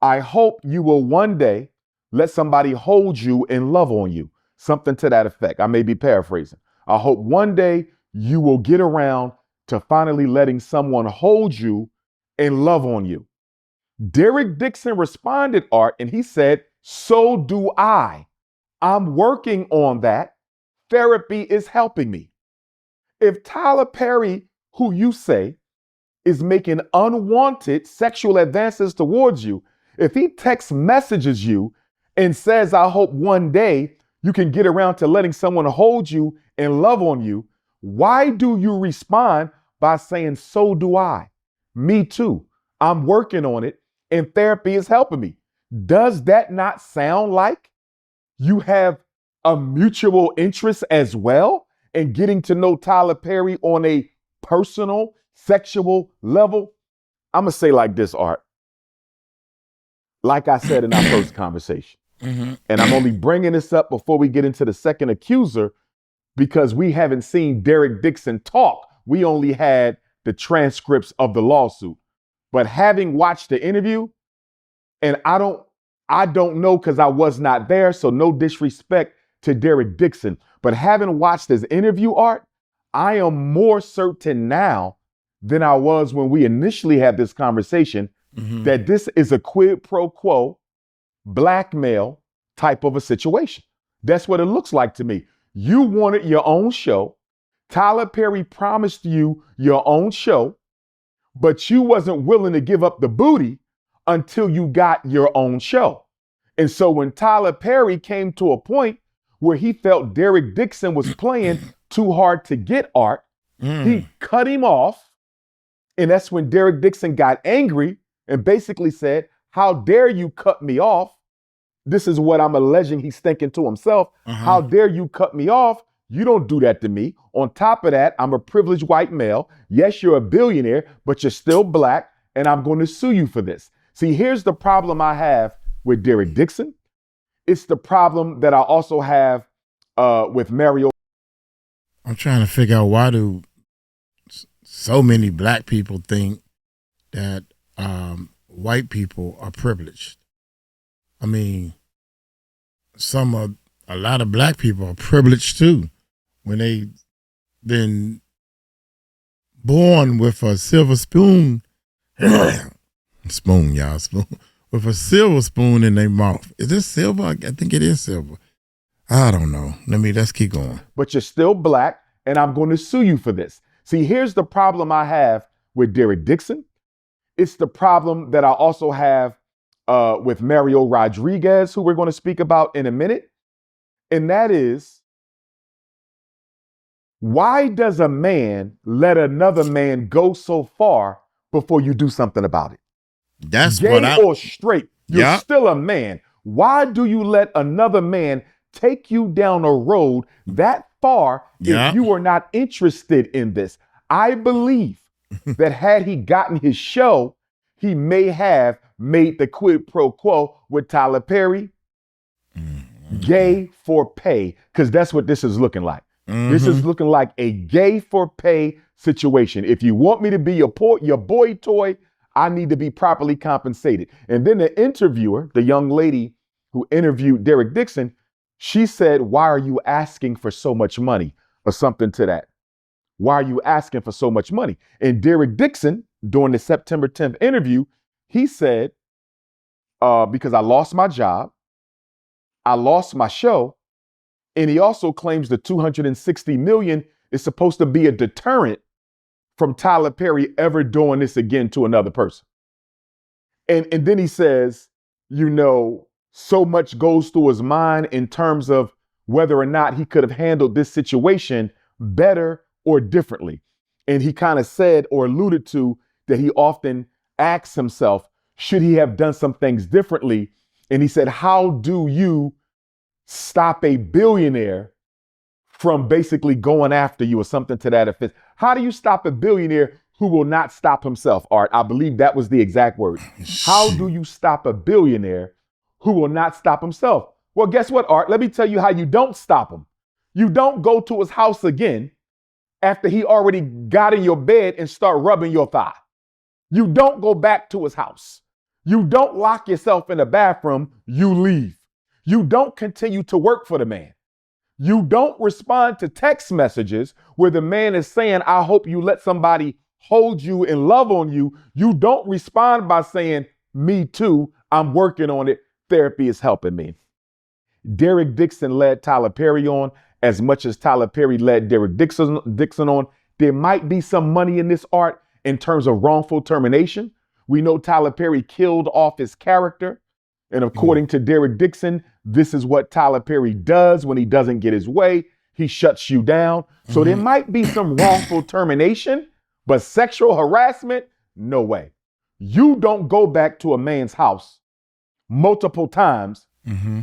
I hope you will one day let somebody hold you and love on you. Something to that effect. I may be paraphrasing. I hope one day you will get around to finally letting someone hold you and love on you. Derek Dixon responded, Art, and he said, so do I. I'm working on that. Therapy is helping me. If Tyler Perry, who you say is making unwanted sexual advances towards you, if he text messages you and says, I hope one day you can get around to letting someone hold you and love on you, why do you respond by saying, so do I? Me too. I'm working on it and therapy is helping me. Does that not sound like you have a mutual interest as well in getting to know Tyler Perry on a personal, sexual level? I'm going to say like this, Art. Like I said in our first conversation, and I'm only bringing this up before we get into the second accuser because we haven't seen Derek Dixon talk. We only had the transcripts of the lawsuit. But having watched the interview, and I don't know because I was not there, so no disrespect to Derek Dixon. But having watched his interview, Art, I am more certain now than I was when we initially had this conversation that this is a quid pro quo, blackmail type of a situation. That's what it looks like to me. You wanted your own show. Tyler Perry promised you your own show, but you wasn't willing to give up the booty until you got your own show. And so when Tyler Perry came to a point where he felt Derek Dixon was playing too hard to get, Art, he cut him off. And that's when Derek Dixon got angry and basically said, how dare you cut me off? This is what I'm alleging he's thinking to himself. How dare you cut me off? You don't do that to me. On top of that, I'm a privileged white male. Yes, you're a billionaire, but you're still black, and I'm going to sue you for this. See, here's the problem I have with Derek Dixon. It's the problem that I also have with Mario. I'm trying to figure out why do so many black people think that white people are privileged. I mean, a lot of black people are privileged too. When they been born with a silver spoon, spoon, with a silver spoon in their mouth. Is this silver? I think it is silver. I don't know. Let's keep going. But you're still black, and I'm going to sue you for this. See, here's the problem I have with Derek Dixon. It's the problem that I also have with Mario Rodriguez, who we're going to speak about in a minute. And that is, why does a man let another man go so far before you do something about it? That's gay what I... or straight, you're still a man. Why do you let another man take you down a road that far if you are not interested in this? I believe that had he gotten his show, he may have made the quid pro quo with Tyler Perry, gay for pay, because that's what this is looking like. This is looking like a gay for pay situation. If you want me to be your boy toy, I need to be properly compensated. And then the interviewer, the young lady who interviewed Derek Dixon, she said, why are you asking for so much money? Or something to that. Why are you asking for so much money? And Derek Dixon, during the September 10th interview, he said, because I lost my job, I lost my show, and he also claims the $260 million is supposed to be a deterrent from Tyler Perry ever doing this again to another person. And then he says, so much goes through his mind in terms of whether or not he could have handled this situation better or differently. And he kind of said or alluded to that he often asks himself, should he have done some things differently? And he said, how do you stop a billionaire from basically going after you or something to that effect? How do you stop a billionaire who will not stop himself, Art? I believe that was the exact word. How do you stop a billionaire who will not stop himself? Well, guess what, Art? Let me tell you how you don't stop him. You don't go to his house again after he already got in your bed and start rubbing your thigh. You don't go back to his house. You don't lock yourself in the bathroom. You leave. You don't continue to work for the man. You don't respond to text messages where the man is saying, I hope you let somebody hold you and love on you. You don't respond by saying, me too, I'm working on it. Therapy is helping me. Derek Dixon led Tyler Perry on as much as Tyler Perry led Derek Dixon on. There might be some money in this, Art, in terms of wrongful termination. We know Tyler Perry killed off his character. And according to Derek Dixon, this is what Tyler Perry does when he doesn't get his way. He shuts you down. So there might be some wrongful termination, but sexual harassment, no way. You don't go back to a man's house multiple times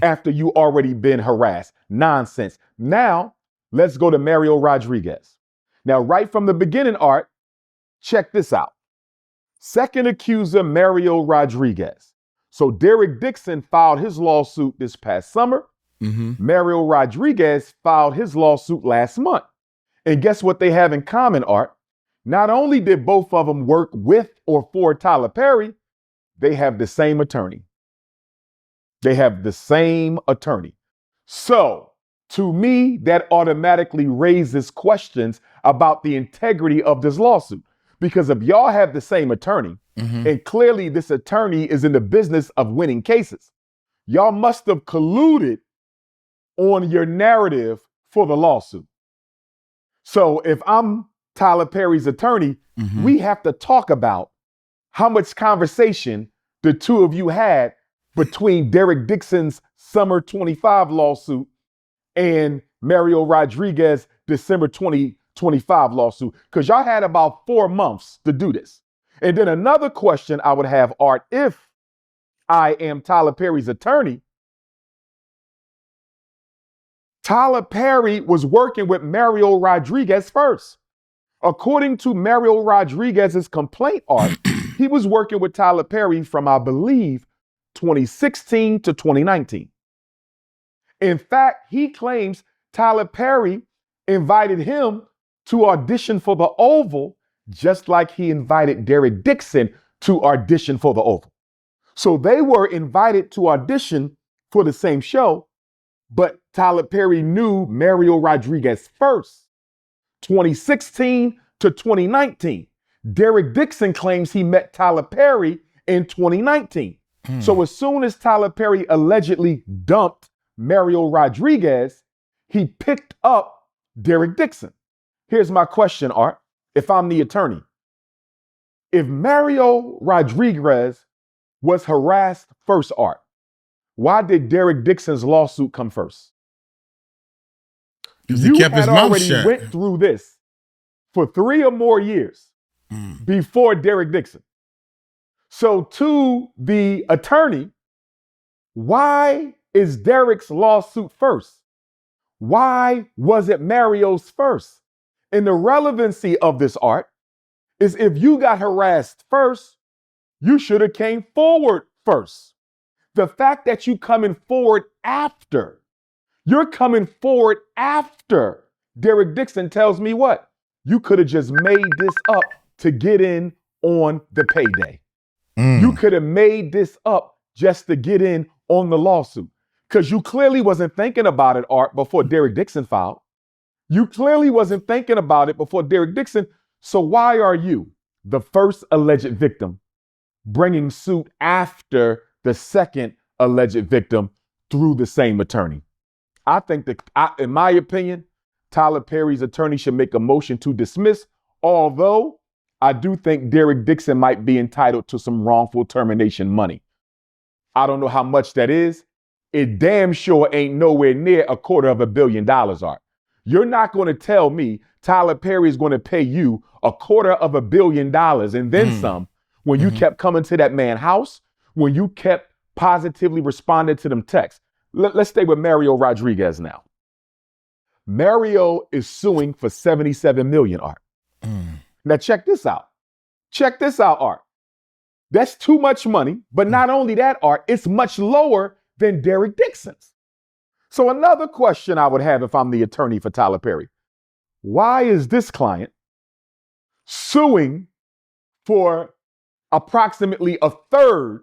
after you already been harassed. Nonsense. Now, let's go to Mario Rodriguez. Now, right from the beginning, Art, check this out. Second accuser, Mario Rodriguez. So Derek Dixon filed his lawsuit this past summer. Mario Rodriguez filed his lawsuit last month. And guess what they have in common, Art? Not only did both of them work with or for Tyler Perry, they have the same attorney. They have the same attorney. So, to me, that automatically raises questions about the integrity of this lawsuit. Because if y'all have the same attorney, and clearly this attorney is in the business of winning cases, y'all must have colluded on your narrative for the lawsuit. So if I'm Tyler Perry's attorney, we have to talk about how much conversation the two of you had between Derek Dixon's summer 25 lawsuit and Mario Rodriguez December 2025 lawsuit, because y'all had about 4 months to do this. And then another question I would have, Art, if I am Tyler Perry's attorney, Tyler Perry was working with Mario Rodriguez first. According to Mario Rodriguez's complaint, Art, he was working with Tyler Perry from, I believe, 2016 to 2019. In fact, he claims Tyler Perry invited him to audition for the Oval, just like he invited Derek Dixon to audition for the Oval. So they were invited to audition for the same show, but Tyler Perry knew Mario Rodriguez first, 2016 to 2019. Derek Dixon claims he met Tyler Perry in 2019. So as soon as Tyler Perry allegedly dumped Mario Rodriguez, he picked up Derek Dixon. Here's my question, Art, if I'm the attorney. If Mario Rodriguez was harassed first, Art, why did Derek Dixon's lawsuit come first? Because he kept his mouth shut. Went through this for 3 or more years before Derek Dixon. So to the attorney, why is Derek's lawsuit first? Why was it Mario's first? And the relevancy of this, Art, is if you got harassed first, you should have came forward first. The fact that you coming forward after, you're coming forward after Derek Dixon tells me what? You could have just made this up to get in on the payday. You could have made this up just to get in on the lawsuit, because you clearly wasn't thinking about it, Art, before Derek Dixon filed. You clearly wasn't thinking about it before Derek Dixon. So why are you, the first alleged victim, bringing suit after the second alleged victim through the same attorney? I think that, in my opinion, Tyler Perry's attorney should make a motion to dismiss, although I do think Derek Dixon might be entitled to some wrongful termination money. I don't know how much that is. It damn sure ain't nowhere near $250 million, Art. You're not going to tell me Tyler Perry is going to pay you $250 million and then some when you kept coming to that man's house, when you kept positively responding to them texts. Let's stay with Mario Rodriguez now. Mario is suing for $77 million, Art. Now check this out. Check this out, Art. That's too much money, but not only that, Art, it's much lower than Derek Dixon's. So another question I would have if I'm the attorney for Tyler Perry, why is this client suing for approximately a third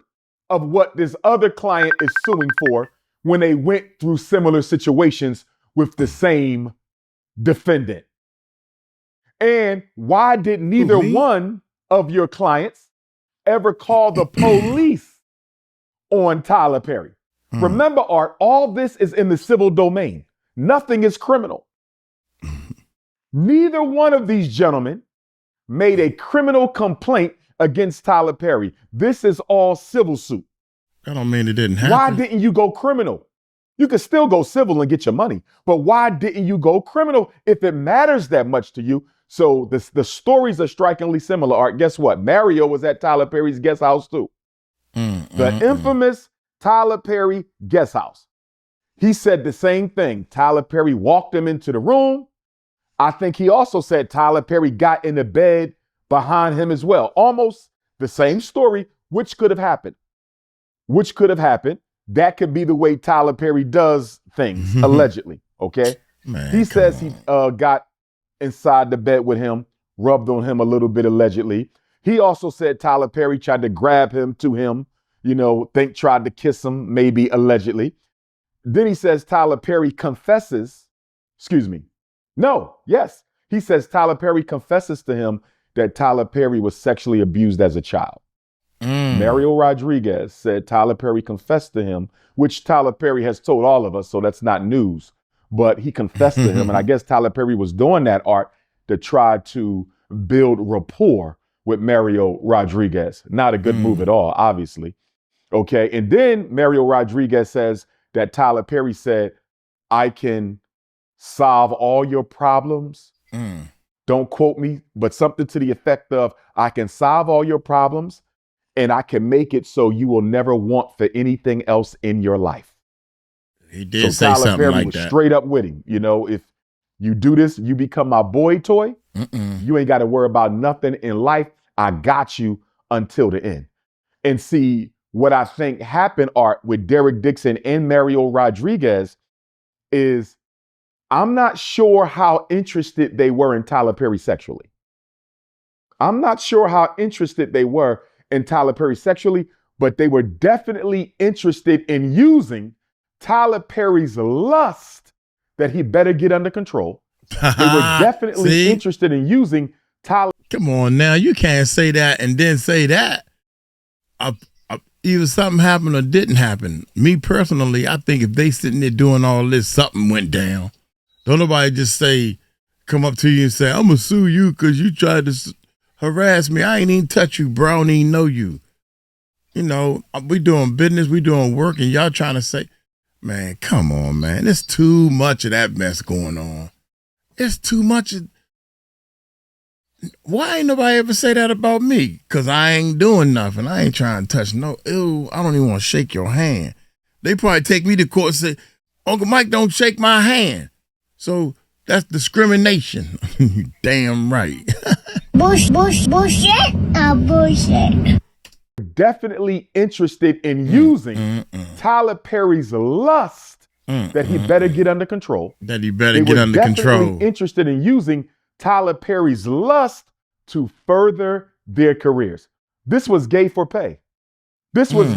of what this other client is suing for when they went through similar situations with the same defendant? And why did neither one of your clients ever call the police on Tyler Perry? Remember, Art, all this is in the civil domain. Nothing is criminal. Neither one of these gentlemen made a criminal complaint against Tyler Perry. This is all civil suit. That don't mean it didn't happen. Why didn't you go criminal? You could still go civil and get your money, but why didn't you go criminal if it matters that much to you? So the stories are strikingly similar, Art. Guess what? Mario was at Tyler Perry's guest house too. The infamous Tyler Perry guest house. He said the same thing. Tyler Perry walked him into the room. I think he also said Tyler Perry got in the bed behind him as well. Almost the same story. Which could have happened? Which could have happened? That could be the way Tyler Perry does things, allegedly. Okay. Man, he says he got inside the bed with him rubbed on him a little bit, allegedly. He also said Tyler Perry tried to grab him to him, tried to kiss him, maybe allegedly. Then he says Tyler Perry confesses, he says Tyler Perry confesses to him that Tyler Perry was sexually abused as a child. Mario Rodriguez said Tyler Perry confessed to him, which Tyler Perry has told all of us, so that's not news. But he confessed to him, and I guess Tyler Perry was doing that, Art, to try to build rapport with Mario Rodriguez. Not a good move at all, obviously. Okay, and then Mario Rodriguez says that Tyler Perry said, I can solve all your problems. Don't quote me, but something to the effect of, I can solve all your problems and I can make it so you will never want for anything else in your life. He did say Tyler something Perry like was that. Straight up with him. If you do this, you become my boy toy. You ain't got to worry about nothing in life. I got you until the end. And see, what I think happened, Art, with Derek Dixon and Mario Rodriguez is I'm not sure how interested they were in Tyler Perry sexually. I'm not sure how interested they were in Tyler Perry sexually, but they were definitely interested in using Tyler Perry's lust that he better get under control. They were definitely interested in using Tyler. Come on now, you can't say that and then say that. Either something happened or didn't happen. Me personally, I think if they sitting there doing all this, something went down. Don't nobody just come up to you and say, I'm going to sue you because you tried to harass me. I ain't even touch you, bro. I don't even know you. We doing business, we doing work, and y'all trying to say, man, come on, man. There's too much of that mess going on. It's too much. Why ain't nobody ever say that about me? Because I ain't doing nothing. I ain't trying to touch no. Ew, I don't even want to shake your hand. They probably take me to court and say, Uncle Mike, don't shake my hand. So that's discrimination. Damn right. Bullshit. Definitely interested in using Tyler Perry's lust that he better get under control. That he better get under control. Definitely interested in using Tyler Perry's lust to further their careers. This was gay for pay. This was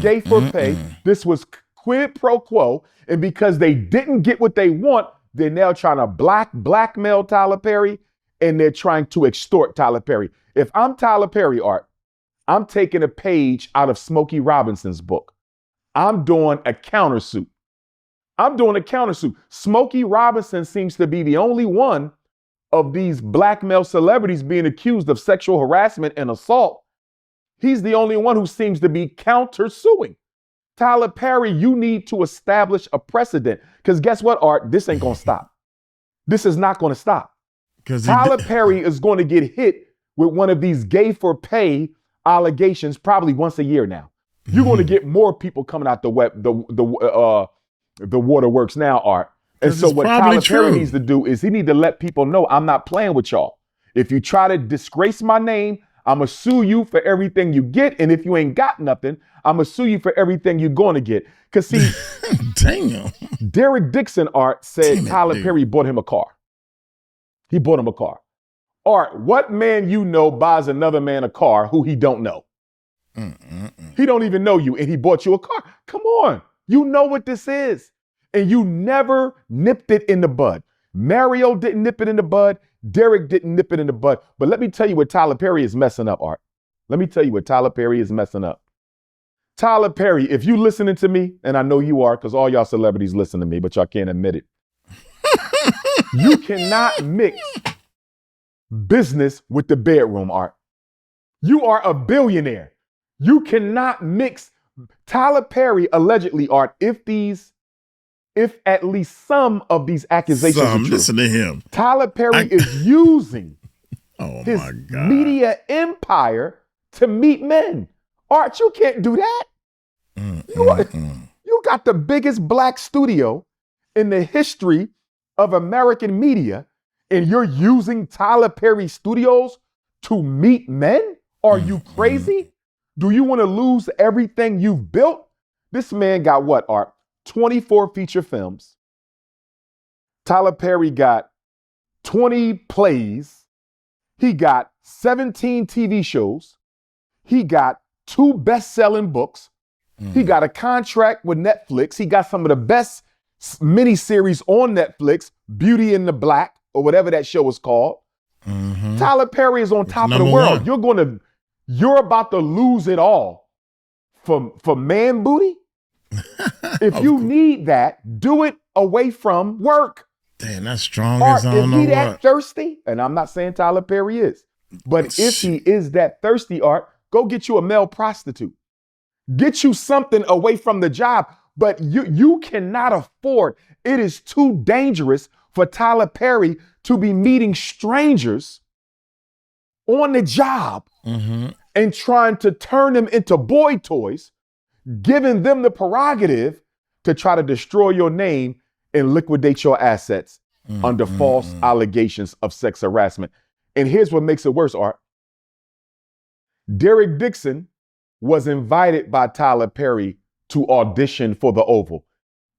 quid pro quo. And because they didn't get what they want, they're now trying to blackmail Tyler Perry, and they're trying to extort Tyler Perry. If I'm Tyler Perry, Art, I'm taking a page out of Smokey Robinson's book. I'm doing a countersuit. Smokey Robinson seems to be the only one of these black male celebrities being accused of sexual harassment and assault. He's the only one who seems to be countersuing. Tyler Perry, you need to establish a precedent. Because guess what, Art? This ain't going to stop. This is not going to stop. Tyler Perry is going to get hit with one of these gay for pay allegations probably once a year now. You're going to get more people coming out the waterworks now, Art. And so what Tyler Perry needs to do is he need to let people know I'm not playing with y'all. If you try to disgrace my name, I'm going to sue you for everything you get. And if you ain't got nothing, I'm going to sue you for everything you're going to get. Because see, damn. Derek Dixon, Art, said Tyler Perry bought him a car. He bought him a car. Art, what man you know buys another man a car who he don't know? He don't even know you, and he bought you a car. Come on. You know what this is. And you never nipped it in the bud. Mario didn't nip it in the bud. Derek didn't nip it in the bud. But let me tell you what Tyler Perry is messing up, Art. Let me tell you what Tyler Perry is messing up. Tyler Perry, if you listening to me, and I know you are because all y'all celebrities listen to me, but y'all can't admit it. You cannot mix business with the bedroom, Art. You are a billionaire. You cannot mix Tyler Perry allegedly, Art, if at least some of these accusations are true. Listen to him. Tyler Perry is using his media empire to meet men. Art, you can't do that. You got the biggest black studio in the history of American media, and you're using Tyler Perry Studios to meet men? Are you crazy? Do you want to lose everything you've built? This man got what, Art? 24 feature films. Tyler Perry got 20 plays. He got 17 TV shows. He got 2 best-selling books. He got a contract with Netflix. He got some of the best miniseries on Netflix, Beauty in the Black, or whatever that show is called. Tyler Perry is on top of the world. You're about to lose it all for man booty. If you need that, do it away from work. Damn, that's strong as I don't know what. Is he that what. thirsty? And I'm not saying Tyler Perry is. But if he is that thirsty, Art, go get you a male prostitute. Get you something away from the job. But you cannot afford. It is too dangerous for Tyler Perry to be meeting strangers on the job and trying to turn them into boy toys, giving them the prerogative to try to destroy your name and liquidate your assets under false allegations of sex harassment. And here's what makes it worse, Art. Derek Dixon was invited by Tyler Perry to audition for the Oval.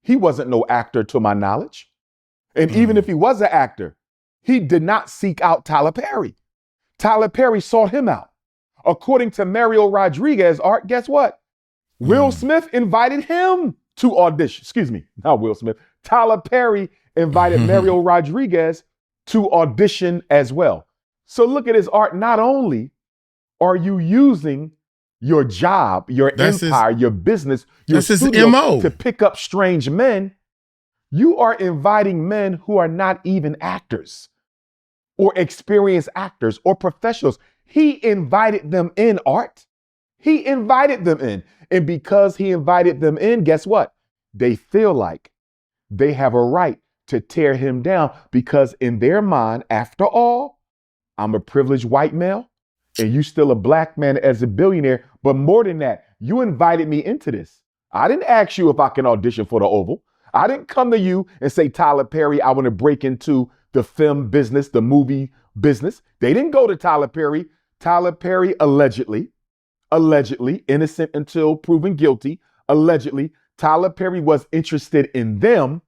He wasn't no actor to my knowledge. And even if he was an actor, he did not seek out Tyler Perry. Tyler Perry sought him out. According to Mario Rodriguez, Art, guess what? Will Smith invited him to audition. Excuse me, not Will Smith. Tyler Perry invited Mario Rodriguez to audition as well. So look at this, Art. Not only are you using your job, your empire, your business, your studio to pick up strange men, you are inviting men who are not even actors or experienced actors or professionals. He invited them in, Art. He invited them in. And because he invited them in, guess what? They feel like they have a right to tear him down because in their mind, after all, I'm a privileged white male and you still a black man as a billionaire. But more than that, you invited me into this. I didn't ask you if I can audition for the Oval. I didn't come to you and say, Tyler Perry, I want to break into the film business, the movie business. They didn't go to Tyler Perry. Tyler Perry allegedly, innocent until proven guilty, allegedly, Tyler Perry was interested in them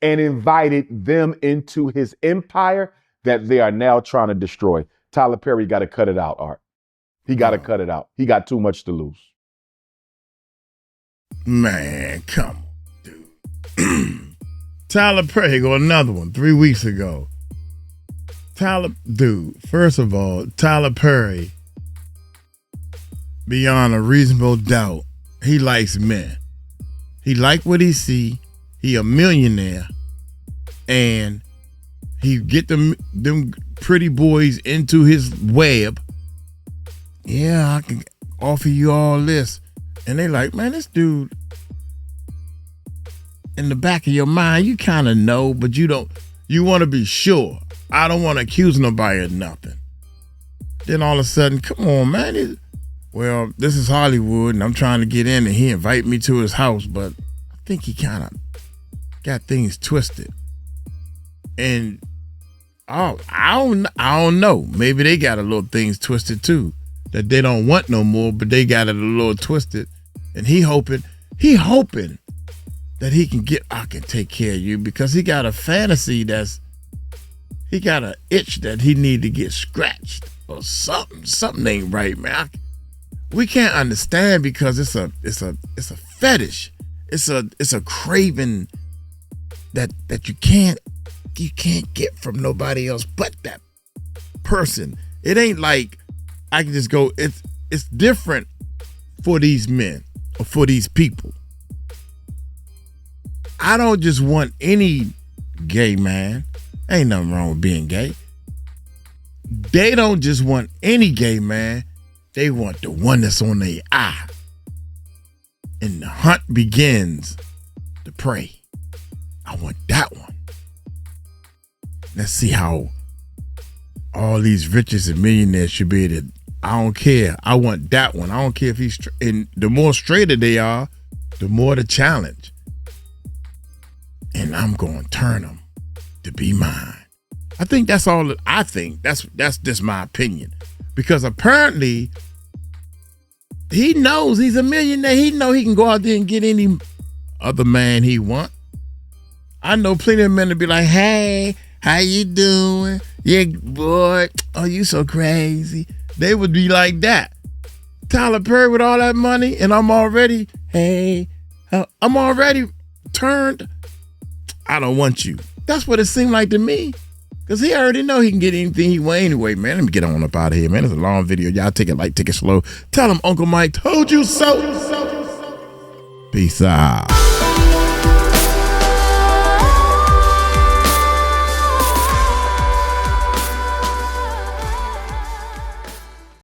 and invited them into his empire that they are now trying to destroy. Tyler Perry got to cut it out, Art. He got to cut it out. He got too much to lose. Man, come on, dude. Tyler Perry, go another one 3 weeks ago. First of all, Tyler Perry, beyond a reasonable doubt, he likes men. He like what he see. He a millionaire. And he get them pretty boys into his web. Yeah, I can offer you all this. And they like, man, this dude, in the back of your mind, you kind of know, but you want to be sure. I don't want to accuse nobody of nothing. Then all of a sudden, come on, man. This is Hollywood, and I'm trying to get in, and he invited me to his house, but I think he kind of got things twisted. And I don't know. Maybe they got a little things twisted too that they don't want no more, but they got it a little twisted. And he hoping that I can take care of you because he got a fantasy he got an itch that he need to get scratched or something. Something ain't right, man. We can't understand because it's a fetish. It's a craving that you can't get from nobody else but that person. It ain't like I can just go. It's different for these men or for these people. I don't just want any gay man. Ain't nothing wrong with being gay. They don't just want any gay man. They want the one that's on their eye. And the hunt begins to prey. I want that one. Let's see how all these riches and millionaires should be able to. I don't care. I want that one. I don't care if he's and the more straighter they are, the more the challenge. And I'm going to turn them to be mine. I think that's all. I think that's just my opinion, because apparently he knows he's a millionaire. He know he can go out there and get any other man he want. I know plenty of men to be like, hey, How you doing? Yeah, boy. Oh, you so crazy. They would be like that. Tyler Perry with all that money, and I'm already turned. I don't want you. That's what it seemed like to me. Because he already know he can get anything he want anyway, man. Let me get on up out of here, man. It's a long video. Y'all take it light, take it slow. Tell him Uncle Mike told you so. Peace out.